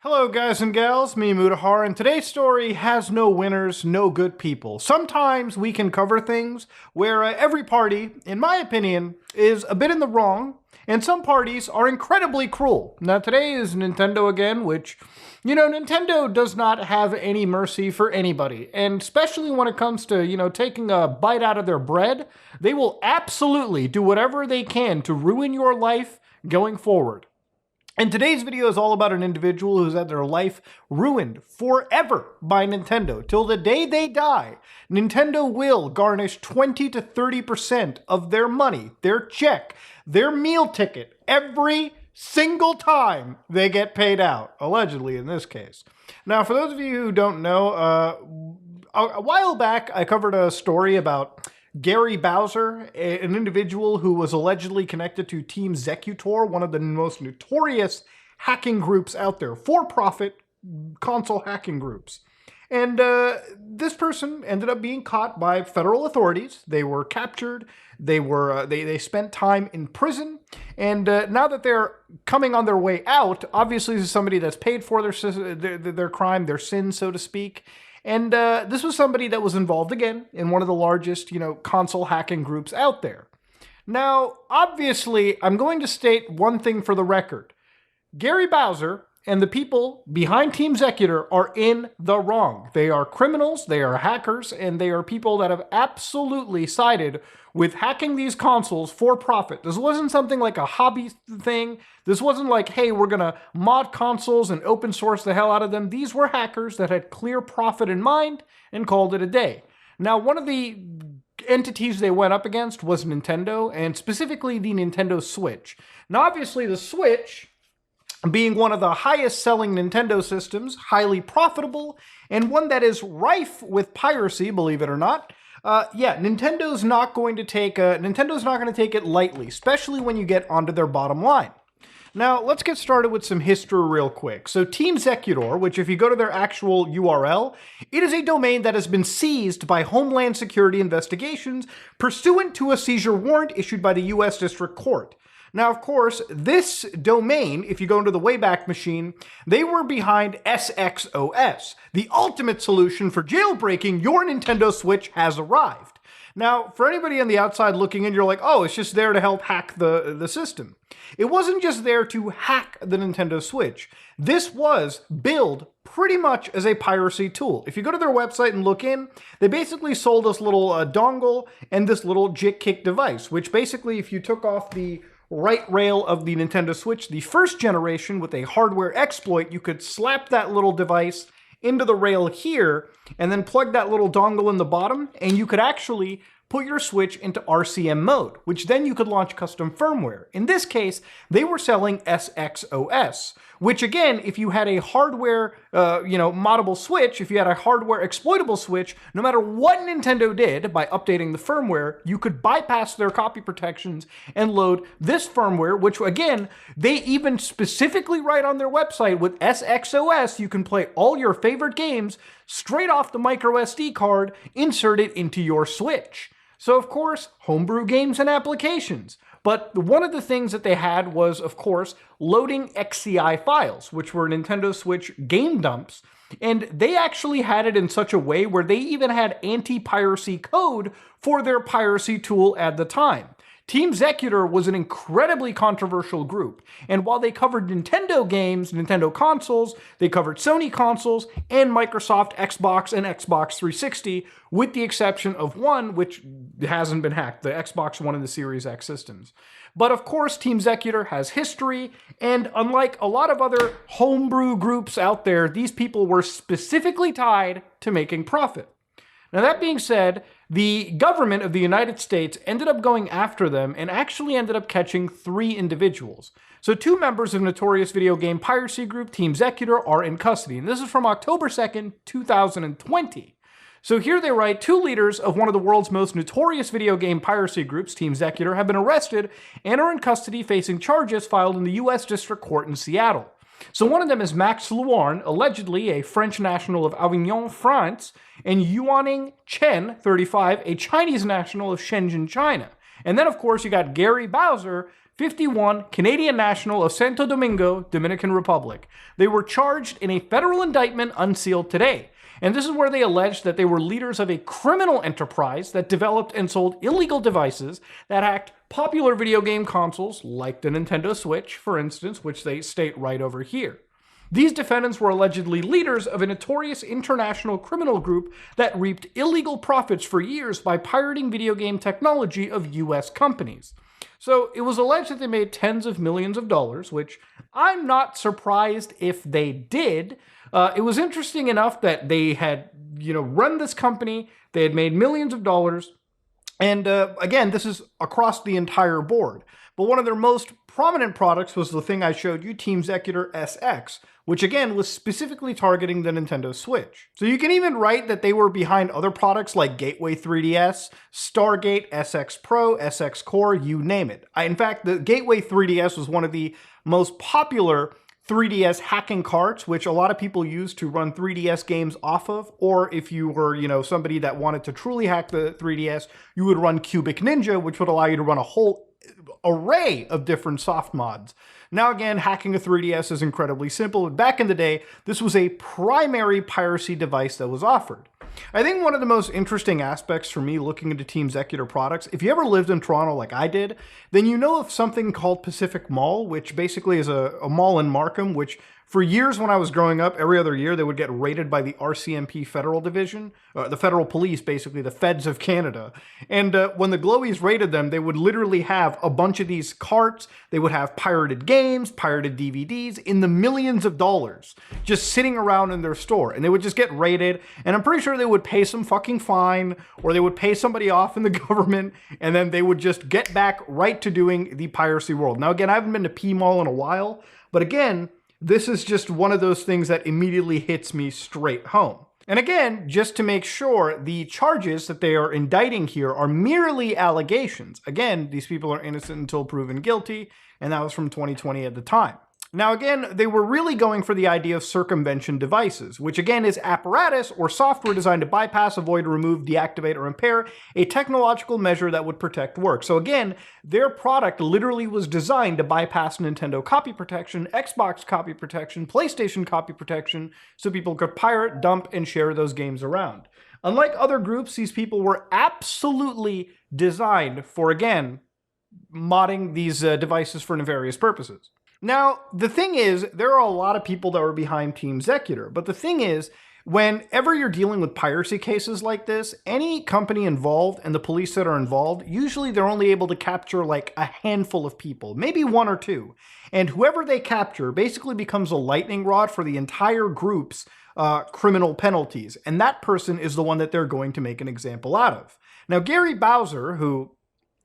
Hello guys and gals, me Mudahar, and today's story has no winners, no good people. Sometimes we can cover things where every party, in my opinion, is a bit in the wrong, and some parties are incredibly cruel. Now today is Nintendo again, which, Nintendo does not have any mercy for anybody, and especially when it comes to, taking a bite out of their bread, they will absolutely do whatever they can to ruin your life going forward. And today's video is all about an individual who's had their life ruined forever by Nintendo. Till the day they die, Nintendo will garnish 20 to 30% of their money, their check, their meal ticket, every single time they get paid out, allegedly in this case. Now, for those of you who don't know, a while back I covered a story about Gary Bowser, an individual who was allegedly connected to Team Xecuter, one of the most notorious hacking groups out there, for-profit console hacking groups. And this person ended up being caught by federal authorities. They were captured. They spent time in prison. And now that they're coming on their way out, obviously this is somebody that's paid for their crime, their sin, so to speak. And this was somebody that was involved, again, in one of the largest, console hacking groups out there. Now, obviously, I'm going to state one thing for the record. Gary Bowser and the people behind Team Xecuter are in the wrong. They are criminals, they are hackers, and they are people that have absolutely sided with hacking these consoles for profit. This wasn't something like a hobby thing. This wasn't like, hey, we're gonna mod consoles and open source the hell out of them. These were hackers that had clear profit in mind and called it a day. Now, one of the entities they went up against was Nintendo, and specifically the Nintendo Switch. Now, obviously, the Switch, being one of the highest selling Nintendo systems, highly profitable, and one that is rife with piracy, believe it or not, Nintendo's not going to take it lightly, especially when you get onto their bottom line. Now, let's get started with some history real quick. So Team Xecuter, which if you go to their actual URL, it is a domain that has been seized by Homeland Security investigations pursuant to a seizure warrant issued by the U.S. District Court. Now, of course, this domain, if you go into the Wayback Machine, they were behind SXOS. The ultimate solution for jailbreaking your Nintendo Switch has arrived. Now, for anybody on the outside looking in, you're like, oh, it's just there to help hack the system. It wasn't just there to hack the Nintendo Switch. This was billed pretty much as a piracy tool. If you go to their website and look in, they basically sold this little dongle and this little JIT-kick device, which basically, if you took off the right rail of the Nintendo Switch, the first generation, with a hardware exploit, you could slap that little device into the rail here and then plug that little dongle in the bottom, and you could actually put your Switch into RCM mode, which then you could launch custom firmware. In this case, they were selling SXOS, which again, if you had a hardware, moddable Switch, if you had a hardware exploitable Switch, no matter what Nintendo did by updating the firmware, you could bypass their copy protections and load this firmware, which again, they even specifically write on their website, with SXOS, you can play all your favorite games straight off the micro SD card, inserted into your Switch. So of course, homebrew games and applications. But one of the things that they had was, of course, loading XCI files, which were Nintendo Switch game dumps. And they actually had it in such a way where they even had anti-piracy code for their piracy tool at the time. Team Xecuter was an incredibly controversial group, and while they covered Nintendo games, Nintendo consoles, they covered Sony consoles, and Microsoft Xbox and Xbox 360, with the exception of one, which hasn't been hacked, the Xbox One and the Series X systems. But of course, Team Xecuter has history, and unlike a lot of other homebrew groups out there, these people were specifically tied to making profit. Now, that being said, the government of the United States ended up going after them and actually ended up catching 3 individuals. So 2 members of notorious video game piracy group Team Xecuter are in custody, and this is from October 2nd, 2020. So here they write, 2 leaders of one of the world's most notorious video game piracy groups, Team Xecuter, have been arrested and are in custody facing charges filed in the U.S. District Court in Seattle. So one of them is Max Luarn, allegedly a French national of Avignon, France, and Yuaning Chen, 35, a Chinese national of Shenzhen, China. And then, of course, you got Gary Bowser, 51, Canadian national of Santo Domingo, Dominican Republic. They were charged in a federal indictment unsealed today. And this is where they alleged that they were leaders of a criminal enterprise that developed and sold illegal devices that hacked popular video game consoles, like the Nintendo Switch, for instance, which they state right over here. These defendants were allegedly leaders of a notorious international criminal group that reaped illegal profits for years by pirating video game technology of US companies. So it was alleged that they made tens of millions of dollars, which I'm not surprised if they did. It was interesting enough that they had, run this company, they had made millions of dollars, and again, this is across the entire board. But one of their most prominent products was the thing I showed you, Team Xecuter SX, which again was specifically targeting the Nintendo Switch. So you can even write that they were behind other products like Gateway 3DS, Stargate, SX Pro, SX Core, you name it. In fact, the Gateway 3DS was one of the most popular 3DS hacking carts, which a lot of people use to run 3DS games off of, or if you were, somebody that wanted to truly hack the 3DS, you would run Cubic Ninja, which would allow you to run a whole array of different soft mods. Now again, hacking a 3DS is incredibly simple, but back in the day, this was a primary piracy device that was offered. I think one of the most interesting aspects for me looking into Team Xecuter products, if you ever lived in Toronto like I did, then you know of something called Pacific Mall, which basically is a mall in Markham, which for years when I was growing up, every other year they would get raided by the RCMP Federal Division, the Federal Police, basically the Feds of Canada. And when the Glowies raided them, they would literally have a bunch of these carts. They would have pirated games, pirated DVDs in the millions of dollars just sitting around in their store. And they would just get raided. And I'm pretty sure they would pay some fucking fine, or they would pay somebody off in the government, and then they would just get back right to doing the piracy world. Now again, I haven't been to P Mall in a while, but again, this is just one of those things that immediately hits me straight home. And again, just to make sure, the charges that they are indicting here are merely allegations. Again, these people are innocent until proven guilty, and that was from 2020 at the time. Now again, they were really going for the idea of circumvention devices, which again is apparatus or software designed to bypass, avoid, remove, deactivate, or impair a technological measure that would protect work. So again, their product literally was designed to bypass Nintendo copy protection, Xbox copy protection, PlayStation copy protection, so people could pirate, dump, and share those games around. Unlike other groups, these people were absolutely designed for, again, modding these devices for nefarious purposes. Now, the thing is, there are a lot of people that were behind Team Xecuter, but the thing is, whenever you're dealing with piracy cases like this, any company involved and the police that are involved, usually they're only able to capture like a handful of people, maybe one or two. And whoever they capture basically becomes a lightning rod for the entire group's criminal penalties. And that person is the one that they're going to make an example out of. Now, Gary Bowser, who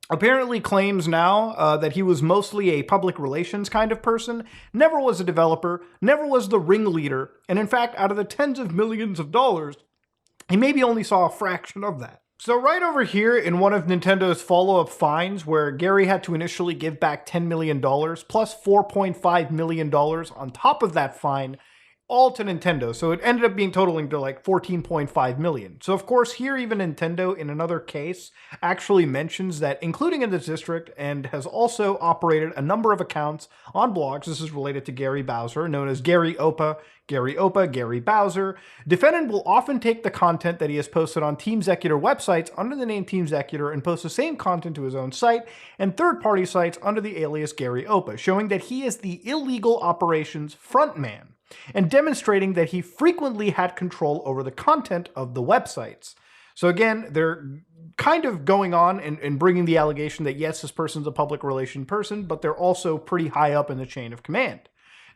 apparently claims now that he was mostly a public relations kind of person, never was a developer, never was the ringleader, and in fact, out of the tens of millions of dollars, he maybe only saw a fraction of that. So right over here in one of Nintendo's follow-up fines, where Gary had to initially give back $10 million plus $4.5 million on top of that fine, all to Nintendo. So it ended up being totaling to like 14.5 million. So of course here even Nintendo in another case actually mentions that including in this district and has also operated a number of accounts on blogs. This is related to Gary Bowser, known as Gary Opa, Gary Bowser. Defendant will often take the content that he has posted on Team Xecuter websites under the name Team Xecuter and post the same content to his own site and third-party sites under the alias Gary Opa, showing that he is the illegal operations frontman, and demonstrating that he frequently had control over the content of the websites. So again, they're kind of going on and bringing the allegation that yes, this person's a public relation person, but they're also pretty high up in the chain of command.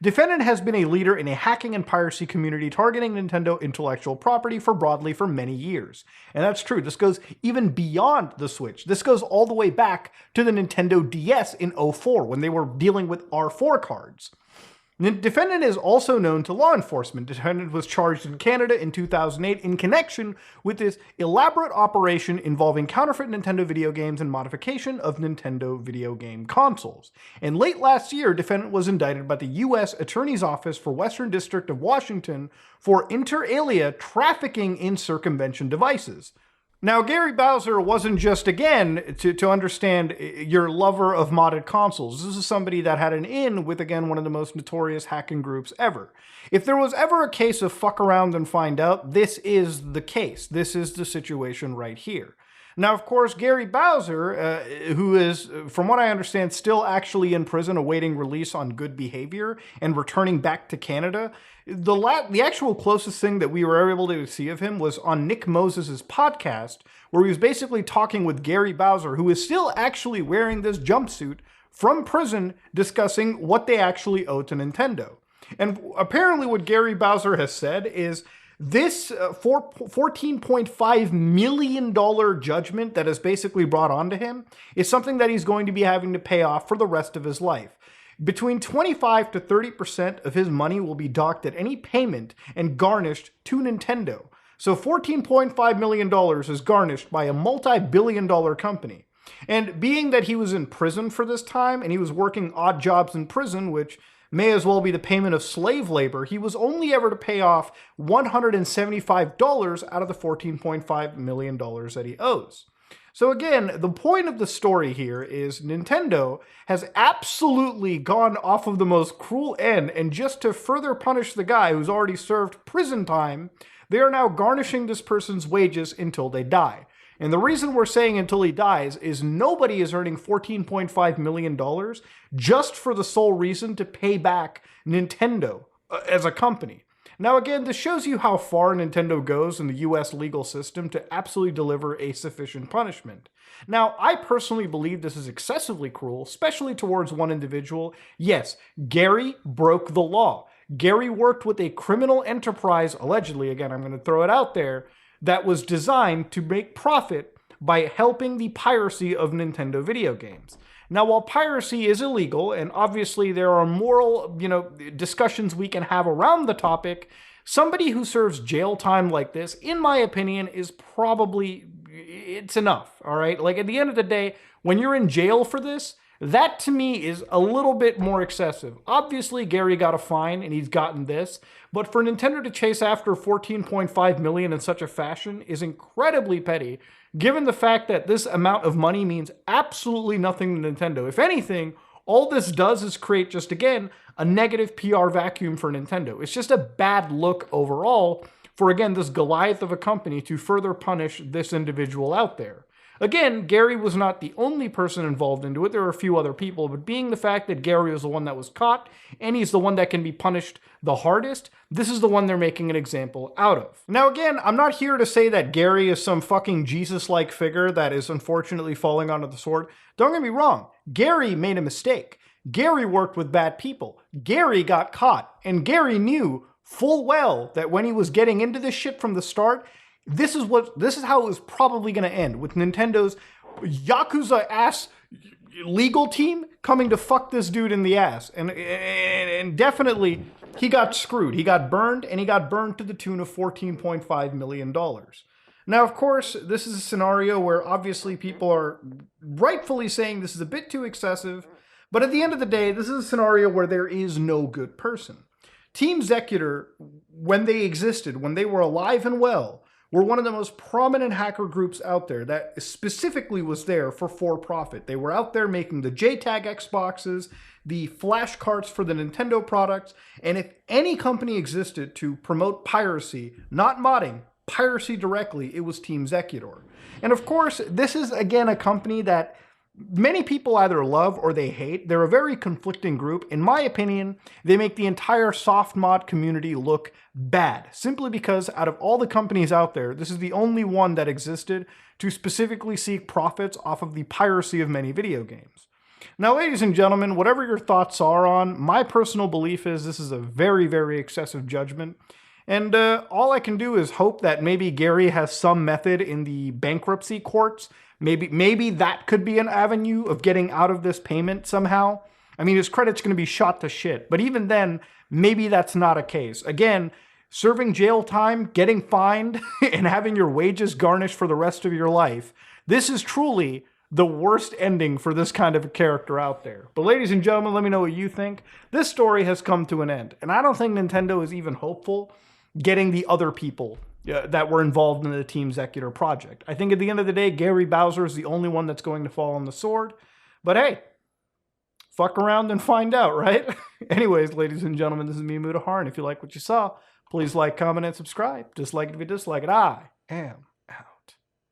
Defendant has been a leader in a hacking and piracy community targeting Nintendo intellectual property broadly for many years. And that's true. This goes even beyond the Switch. This goes all the way back to the Nintendo DS in 2004 when they were dealing with R4 cards. The defendant is also known to law enforcement. Defendant was charged in Canada in 2008 in connection with this elaborate operation involving counterfeit Nintendo video games and modification of Nintendo video game consoles. And late last year, defendant was indicted by the U.S. Attorney's Office for Western District of Washington for inter alia trafficking in circumvention devices. Now, Gary Bowser wasn't just, again, to understand your lover of modded consoles. This is somebody that had an in with, again, one of the most notorious hacking groups ever. If there was ever a case of fuck around and find out, this is the case. This is the situation right here. Now, of course, Gary Bowser, who is, from what I understand, still actually in prison awaiting release on good behavior and returning back to Canada, the actual closest thing that we were able to see of him was on Nick Moses' podcast, where he was basically talking with Gary Bowser, who is still actually wearing this jumpsuit from prison, discussing what they actually owe to Nintendo. And apparently what Gary Bowser has said is, this $14.5 million judgment that is basically brought onto him is something that he's going to be having to pay off for the rest of his life. Between 25 to 30% of his money will be docked at any payment and garnished to Nintendo. So $14.5 million is garnished by a multi-billion-dollar company. And being that he was in prison for this time, and he was working odd jobs in prison, which may as well be the payment of slave labor, he was only ever to pay off $175 out of the $14.5 million that he owes. So again, the point of the story here is Nintendo has absolutely gone off of the most cruel end, and just to further punish the guy who's already served prison time, they are now garnishing this person's wages until they die. And the reason we're saying until he dies is nobody is earning $14.5 million just for the sole reason to pay back Nintendo as a company. Now again, this shows you how far Nintendo goes in the US legal system to absolutely deliver a sufficient punishment. Now, I personally believe this is excessively cruel, especially towards one individual. Yes, Gary broke the law. Gary worked with a criminal enterprise, allegedly, again, I'm going to throw it out there, that was designed to make profit by helping the piracy of Nintendo video games. Now, while piracy is illegal, and obviously there are moral, discussions we can have around the topic, somebody who serves jail time like this, in my opinion, is probably, it's enough, all right? Like, at the end of the day, when you're in jail for this, that to me is a little bit more excessive. Obviously, Gary got a fine and he's gotten this, but for Nintendo to chase after $14.5 million in such a fashion is incredibly petty, given the fact that this amount of money means absolutely nothing to Nintendo. If anything, all this does is create, just again, a negative PR vacuum for Nintendo. It's just a bad look overall for, again, this Goliath of a company to further punish this individual out there. Again, Gary was not the only person involved into it. There were a few other people, but being the fact that Gary was the one that was caught, and he's the one that can be punished the hardest, this is the one they're making an example out of. Now again, I'm not here to say that Gary is some fucking Jesus-like figure that is unfortunately falling onto the sword. Don't get me wrong, Gary made a mistake. Gary worked with bad people. Gary got caught, and Gary knew full well that when he was getting into this shit from the start, this is how it was probably going to end, with Nintendo's Yakuza-ass legal team coming to fuck this dude in the ass. And definitely, he got screwed. He got burned, and he got burned to the tune of $14.5 million. Now, of course, this is a scenario where obviously people are rightfully saying this is a bit too excessive, but at the end of the day, this is a scenario where there is no good person. Team Xecuter, when they existed, when they were alive and well, were one of the most prominent hacker groups out there that specifically was there for profit. They were out there making the JTAG Xboxes, the flash carts for the Nintendo products, and if any company existed to promote piracy, not modding, piracy directly, it was Team Xecuter. And of course, this is again a company that many people either love or they hate. They're a very conflicting group. In my opinion, they make the entire soft mod community look bad, simply because out of all the companies out there, this is the only one that existed to specifically seek profits off of the piracy of many video games. Now, ladies and gentlemen, whatever your thoughts are on, my personal belief is this is a very, very excessive judgment. And all I can do is hope that maybe Gary has some method in the bankruptcy courts. Maybe that could be an avenue of getting out of this payment somehow. I mean, his credit's going to be shot to shit. But even then, maybe that's not a case. Again, serving jail time, getting fined, and having your wages garnished for the rest of your life. This is truly the worst ending for this kind of a character out there. But ladies and gentlemen, let me know what you think. This story has come to an end. And I don't think Nintendo is even hopeful getting the other people that were involved in the Team Xecuter project. I think at the end of the day, Gary Bowser is the only one that's going to fall on the sword. But hey, fuck around and find out, right? Anyways, ladies and gentlemen, this is me, Mudahar, and if you like what you saw, please like, comment, and subscribe. Dislike it if you dislike it. I am